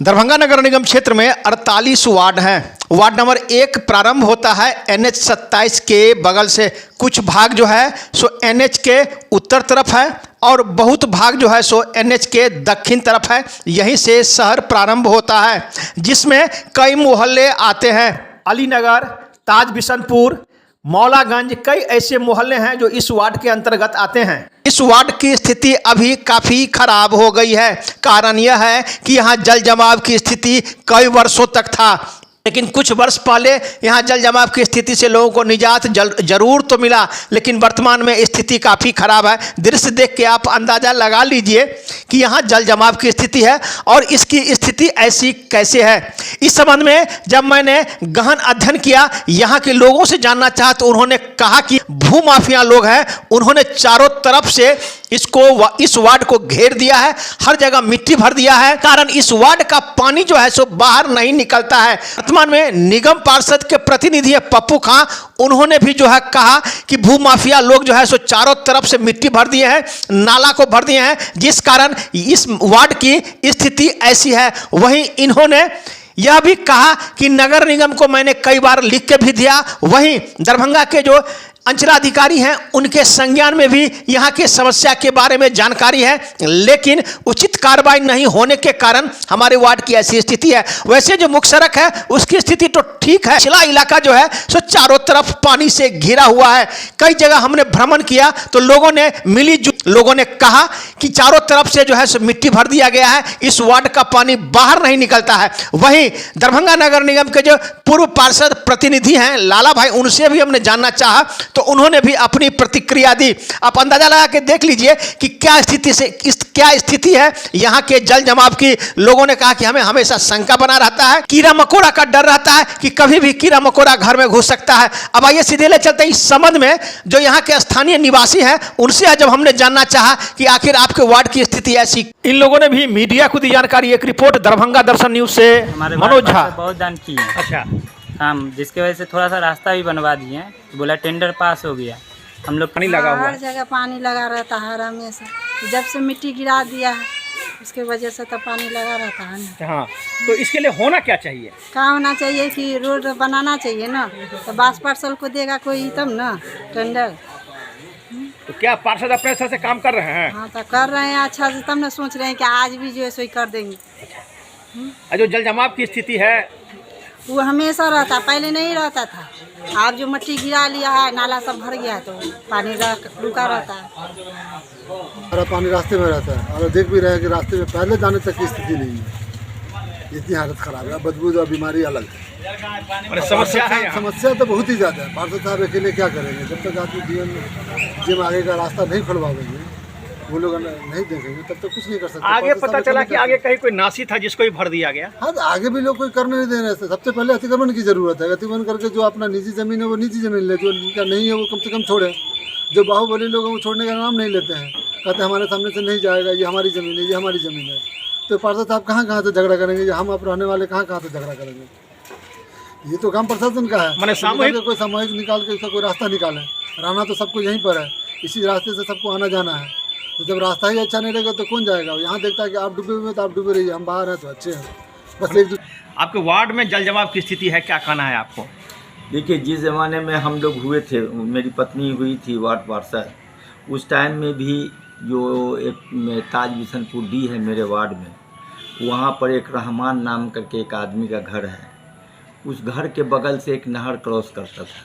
दरभंगा नगर निगम क्षेत्र में 48 वार्ड हैं। वार्ड नंबर 1 प्रारंभ होता है NH 27 के बगल से। कुछ भाग जो है सो NH के उत्तर तरफ है और बहुत भाग जो है सो NH के दक्षिण तरफ है। यहीं से शहर प्रारंभ होता है, जिसमें कई मोहल्ले आते हैं। अलीनगर, ताज बिशनपुर, मौलागंज, कई ऐसे मोहल्ले हैं जो इस वार्ड के अंतर्गत आते हैं। इस वार्ड की स्थिति अभी काफ़ी खराब हो गई है। कारण यह है कि यहाँ जल जमाव की स्थिति कई वर्षों तक था, लेकिन कुछ वर्ष पहले यहाँ जल जमाव की स्थिति से लोगों को निजात जरूर तो मिला, लेकिन वर्तमान में स्थिति काफ़ी खराब है। दृश्य देख के आप अंदाज़ा लगा लीजिए कि यहाँ जल जमाव की स्थिति है और इसकी स्थिति ऐसी कैसे है। इस संबंध में जब मैंने गहन अध्ययन किया, यहाँ के लोगों से जानना चाहा, तो उन्होंने कहा कि भूमाफिया लोग हैं, उन्होंने चारों तरफ से इस वार्ड को घेर दिया है, हर जगह मिट्टी भर दिया है। कारण इस वार्ड का पानी जो है सो बाहर नहीं निकलता है। वर्तमान में निगम पार्षद के प्रतिनिधि पप्पू खां, उन्होंने भी जो है कहा कि भूमाफिया लोग जो है सो चारों तरफ से मिट्टी भर दिए हैं, नाला को भर दिए हैं, जिस कारण इस वार्ड की स्थिति ऐसी है। वहीं इन्होंने यह भी कहा कि नगर निगम को मैंने कई बार लिख के भी दिया। वहीं दरभंगा के जो अंचलाधिकारी हैं, उनके संज्ञान में भी यहाँ की समस्या के बारे में जानकारी है, लेकिन उचित कार्रवाई नहीं होने के कारण हमारे वार्ड की ऐसी स्थिति है। वैसे जो मुख्य सड़क है उसकी स्थिति तो ठीक है, निचला इलाका जो है सो चारों तरफ पानी से घिरा हुआ है। कई जगह हमने भ्रमण किया तो लोगों ने कहा कि चारों तरफ से जो है सो मिट्टी भर दिया गया है, इस वार्ड का पानी बाहर नहीं निकलता है। वहीं दरभंगा नगर निगम के जो पूर्व पार्षद प्रतिनिधि हैं लाला भाई, उनसे भी हमने जानना चाहा तो उन्होंने भी अपनी प्रतिक्रिया दी। आप अंदाजा लगा के देख लीजिए कि क्या स्थिति है यहाँ के जल जमाव की। लोगों ने कहा कि हमें हमेशा शंका बना रहता है, कीड़ा मकोड़ा का डर रहता है कि कभी भी कीड़ा मकोड़ा घर में घुस सकता है। अब आइए सीधे ले चलते हैं इस संबंध में जो यहाँ के स्थानीय निवासी हैं, उनसे जब हमने जानना चाहा कि आखिर आपके वार्ड की स्थिति ऐसी। इन लोगों ने भी मीडिया को दी जानकारी। एक रिपोर्ट दरभंगा दर्शन न्यूज से मनोज झा। बहुत दान किए हैं। अच्छा, हम जिसकी वजह से थोड़ा सा रास्ता भी बनवा दिए हैं। बोला टेंडर पास हो गया, हम लोग पानी लगा हुआ हर जगह पानी लगा रहता है हमेशा। जब से मिट्टी गिरा दिया है उसके वजह से तो पानी लगा रहता है ना। हाँ, तो इसके लिए होना क्या चाहिए? क्या होना चाहिए कि रोड बनाना चाहिए ना, तो बास पार्सल को देगा कोई तब ना टेंडर। तो क्या पार्षद अपने स्तर से काम कर रहे हैं? हाँ तो कर रहे हैं अच्छा से, तब ना सोच रहे हैं कि आज भी जो है सो ही कर देंगे। जो जल जमाव की स्थिति है वो हमेशा रहता, पहले नहीं रहता था। आप जो मिट्टी गिरा लिया है, नाला सब भर गया है, तो पानी रुका रहता है। सारा पानी रास्ते में रहता है और देख भी रहे हैं कि रास्ते में पहले जाने तक की स्थिति नहीं है। इतनी हालत खराब है, बदबू और बीमारी अलग है। समस्या तो बहुत ही ज़्यादा है। पार्षद साहब अकेले क्या करेंगे? जब तक आदमी जीवन में आगे का रास्ता नहीं खुलवाएंगे, वो लोग नहीं देखेंगे, तब तक कुछ नहीं कर सकते। आगे पता चला कि आगे कहीं कोई नासी था जिसको भी भर दिया गया। हाँ, तो आगे भी लोग कोई करने नहीं दे रहे थे। सबसे पहले अतिक्रमण की जरूरत है। अतिक्रमण करके जो अपना निजी जमीन है वो निजी जमीन ले, जो जिनका नहीं है वो कम से कम छोड़े। जो बाहुबली लोग हैं वो छोड़ने का नाम नहीं लेते हैं, कहते हैं हमारे सामने से नहीं जाएगा, ये हमारी ज़मीन है, ये हमारी ज़मीन है। तो पार्षद साहब कहाँ से झगड़ा करेंगे? हम आप रहने वाले कहाँ से झगड़ा करेंगे? ये तो काम प्रशासन का है। मैंने सामूहिक कोई सामूहिक निकाल के इसका कोई रास्ता निकालें। रहना तो सबको यहीं पर है, इसी रास्ते से सबको आना जाना है। तो जब रास्ता ही अच्छा नहीं रहेगा तो कौन जाएगा? यहाँ देखता है कि आप डूबे हुए तो आप डूबे रहिए, हम बाहर हैं तो अच्छे हैं। बस आपके वार्ड में जल जमाव की स्थिति है, क्या कहना है आपको? देखिए, जिस ज़माने में हम लोग हुए थे, मेरी पत्नी हुई थी वार्ड पार्षद, उस टाइम में भी जो एक ताज बिशनपुर डी है मेरे वार्ड में, वहाँ पर एक रहमान नाम करके एक आदमी का घर है। उस घर के बगल से एक नहर क्रॉस करता था,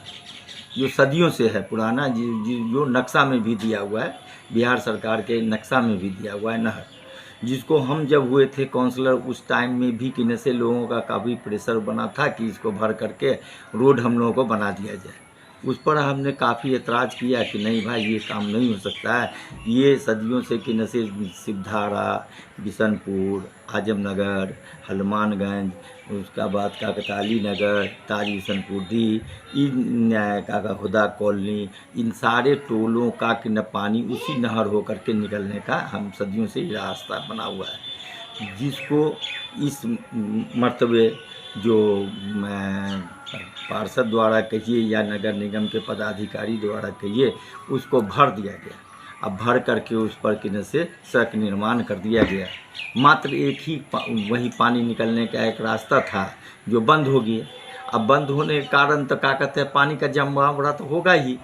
जो सदियों से है पुराना, जो नक्शा में भी दिया हुआ है, बिहार सरकार के नक्शा में भी दिया हुआ है नहर, जिसको हम जब हुए थे काउंसलर उस टाइम में भी किन्हीं से लोगों का काफ़ी प्रेशर बना था कि इसको भर करके रोड हम लोगों को बना दिया जाए। उस पर हमने काफ़ी एतराज़ किया कि नहीं भाई, ये काम नहीं हो सकता है। ये सदियों से कि न सिर्फ सिवधारा, बिशनपुर, आजमनगर, हनुमानगंज, उसका बाद काकताली नगर, ताज बिशनपुर डी, इन हुदा कॉलोनी, इन सारे टोलों का कि न पानी उसी नहर हो करके निकलने का हम सदियों से रास्ता बना हुआ है, जिसको इस मर्तबे जो पार्षद द्वारा कहिए या नगर निगम के पदाधिकारी द्वारा कहिए, उसको भर दिया गया। अब भर करके उस पर किनारे से सड़क निर्माण कर दिया गया। मात्र एक ही वही पानी निकलने का एक रास्ता था जो बंद हो गया। अब बंद होने के कारण तो क्या कहते हैं, पानी का जमावड़ा तो होगा ही।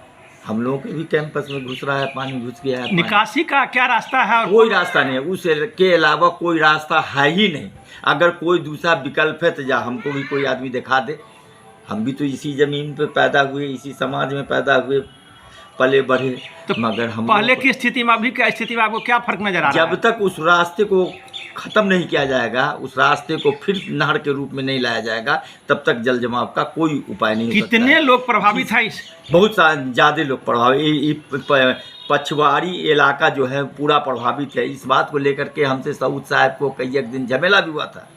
हम लोगों के भी कैंपस में घुस रहा है, पानी घुस गया है। निकासी का क्या रास्ता है? और कोई रास्ता नहीं है, उसके अलावा कोई रास्ता है ही नहीं। अगर कोई दूसरा विकल्प है तो जा हमको भी कोई आदमी दिखा दे। हम भी तो इसी ज़मीन पे पैदा हुए, इसी समाज में पैदा हुए, पले बढ़े। तो मगर हम पहले की स्थिति में अभी क्या स्थिति में आपको क्या फर्क नजर आ रहा है? जब तक उस रास्ते को ख़त्म नहीं किया जाएगा, उस रास्ते को फिर नहर के रूप में नहीं लाया जाएगा, तब तक जल जमाव का कोई उपाय नहीं हो सकता कितने है। लोग प्रभावित हैं इस? बहुत ज़्यादा लोग प्रभावित। पछवाड़ी इलाका जो है पूरा प्रभावित है। इस बात को लेकर के हमसे सऊद साहब को कई एक दिन झमेला भी हुआ था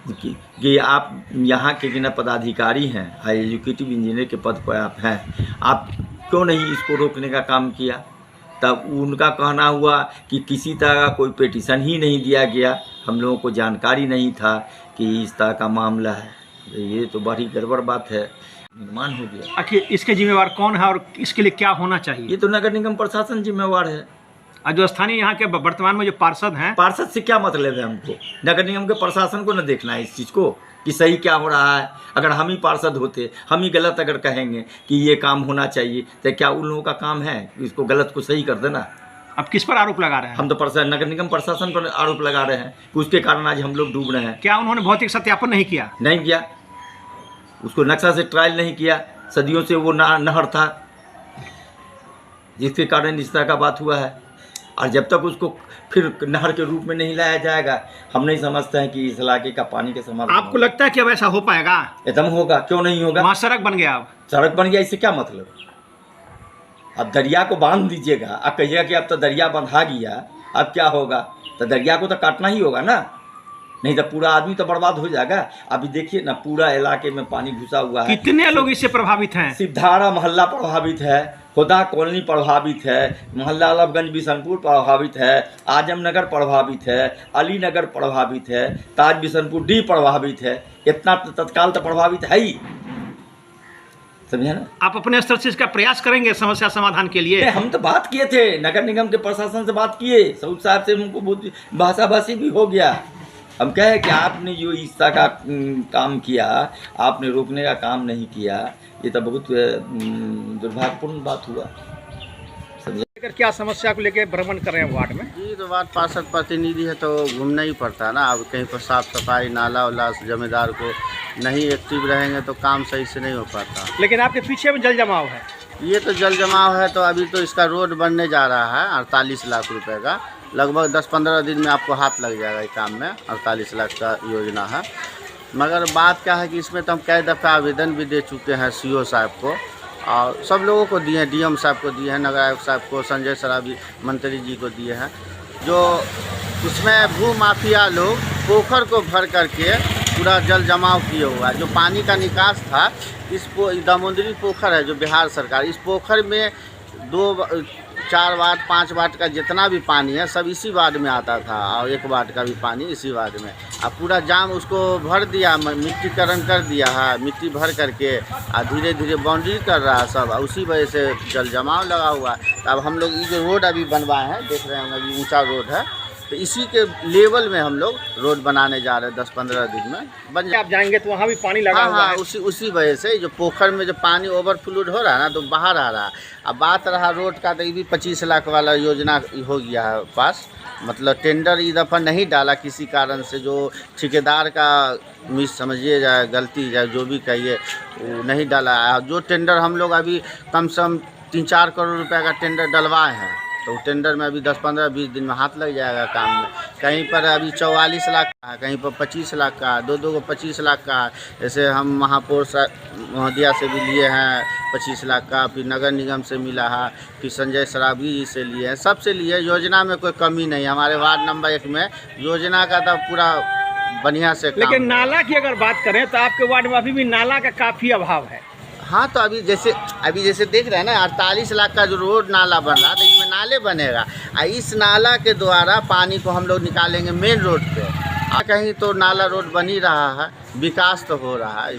कि आप यहाँ के गिना पदाधिकारी हैं, एग्जीक्यूटिव इंजीनियर के पद पर आप हैं, आप क्यों नहीं इसको रोकने का काम किया? तब उनका कहना हुआ कि किसी तरह का कोई पिटीशन ही नहीं दिया गया, हम लोगों को जानकारी नहीं था कि इस तरह का मामला है। ये तो बड़ी गड़बड़ बात है। निर्माण हो गया। आखिर इसके जिम्मेवार कौन है और इसके लिए क्या होना चाहिए? ये तो नगर निगम प्रशासन जिम्मेवार है। और जो स्थानीय यहाँ के वर्तमान में जो पार्षद हैं, पार्षद से क्या मतलब है हमको? नगर निगम के प्रशासन को न देखना है इस चीज़ को कि सही क्या हो रहा है। अगर हम ही पार्षद होते, हम ही गलत अगर कहेंगे कि ये काम होना चाहिए, तो क्या उन लोगों का काम है इसको गलत को सही कर देना? अब किस पर आरोप लगा रहे हैं? हम तो नगर निगम प्रशासन पर आरोप लगा रहे हैं कि उसके कारण आज हम लोग डूब रहे हैं। क्या उन्होंने भौतिक सत्यापन नहीं किया? नहीं किया, उसको नक्शा से ट्रायल नहीं किया। सदियों से वो नहर था जिसके कारण इस तरह का बात हुआ है। और जब तक उसको फिर नहर के रूप में नहीं लाया जाएगा, हम नहीं समझते हैं कि इस इलाके का पानी के समाधान। आपको लगता है कि अब ऐसा हो पाएगा? एकदम होगा, क्यों नहीं होगा? वहाँ सड़क बन गया, अब सड़क बन गया, इससे क्या मतलब? अब दरिया को बांध दीजिएगा, अब कहिएगा कि अब तो दरिया बंधा गया, अब क्या होगा? तो दरिया को तो काटना ही होगा ना, नहीं तो पूरा आदमी तो बर्बाद हो जाएगा। अभी देखिए ना, पूरा इलाके में पानी घुसा हुआ है। कितने लोग इससे प्रभावित हैं? सिद्धारा मोहल्ला प्रभावित है, खुदा कॉलोनी प्रभावित है, मोहल्ला अलबगंज बिशनपुर प्रभावित है, आजमनगर प्रभावित है, अली नगर प्रभावित है, ताज बिशनपुर डी प्रभावित है। इतना तत्काल तो प्रभावित है ही, समझे ना? आप अपने स्तर से इसका प्रयास करेंगे समस्या समाधान के लिए? हम तो बात किए थे, नगर निगम के प्रशासन से बात किए, सऊद साहब से हमको बहुत भाषाभाषी भी हो गया। हम कहे कि आपने जो इस तरह का काम किया, आपने रोकने का काम नहीं किया, ये तो बहुत दुर्भाग्यपूर्ण बात हुआ। लेकर क्या समस्या को लेकर भ्रमण कर रहे हैं वार्ड में? जी, तो वार्ड पार्षद प्रतिनिधि है तो घूमना ही पड़ता है ना। अब कहीं पर साफ सफाई, नाला वाला जमींदार को नहीं एक्टिव रहेंगे तो काम सही से नहीं हो पाता। लेकिन आपके पीछे में जल जमाव है। ये तो जल जमाव है, तो अभी तो इसका रोड बनने जा रहा है 48 लाख रुपए का। लगभग 10-15 दिन में आपको हाथ लग जाएगा इस काम में। 48 लाख का योजना है। मगर बात क्या है कि इसमें तो हम कई दफ़ा आवेदन भी दे चुके हैं सीओ साहब को, और सब लोगों को दिए हैं, डीएम साहब को दिए हैं, नगर आयुक्त साहब को, संजय सराबी मंत्री जी को दिए हैं। जो उसमें भू माफिया लोग पोखर को भर करके पूरा जल जमाव किए हुआ है। जो पानी का निकास था, इस दामोदरी पोखर है जो बिहार सरकार, इस पोखर में 4 वाट 5 वाट का जितना भी पानी है सब इसी वार्ड में आता था, और 1 वाट का भी पानी इसी वार्ड में। अब पूरा जाम उसको भर दिया, मिट्टीकरण कर दिया है, मिट्टी भर करके धीरे धीरे बाउंड्री कर रहा है सब, उसी वजह से जल जमाव लगा हुआ है। अब हम लोग ये जो रोड अभी बनवाए हैं, देख रहे हैं अभी ऊंचा रोड है, तो इसी के लेवल में हम लोग रोड बनाने जा रहे हैं। 10-15 दिन में बन जाए। आप जाएंगे तो वहाँ भी पानी लगा हुआ है। उसी वजह से जो पोखर में जो पानी ओवरफ्लोड हो रहा है ना, तो बाहर आ रहा है। अब बात रहा रोड का, तो ये भी 25 लाख वाला योजना हो गया है पास। मतलब टेंडर इस दफ़ा नहीं डाला किसी कारण से, जो ठेकेदार का मिस समझिए जाए, गलती जाए, जो भी कहिए, वो नहीं डाला। जो टेंडर हम लोग अभी कम से कम 3-4 करोड़ रुपए का टेंडर डलवाए हैं, तो टेंडर में अभी 10-15-20 दिन में हाथ लग जाएगा काम में। कहीं पर अभी 44 लाख का है, कहीं पर 25 लाख का, दो को 25 लाख का है। जैसे हम महापौर महोदया से भी लिए हैं 25 लाख का, फिर नगर निगम से मिला है, फिर संजय सराबी जी से लिए हैं, सबसे लिए। योजना में कोई कमी नहीं, हमारे वार्ड नंबर 1 में योजना का तो पूरा बढ़िया से काम। लेकिन नाला की अगर बात करें तो आपके वार्ड में अभी भी नाला का काफ़ी अभाव है। हाँ, तो अभी जैसे देख रहे हैं ना, 48 लाख का जो रोड नाला बन रहा है, तो इसमें नाले बनेगा, और इस नाला के द्वारा पानी को हम लोग निकालेंगे मेन रोड पे। कहीं तो नाला रोड बन ही रहा है, विकास तो हो रहा है।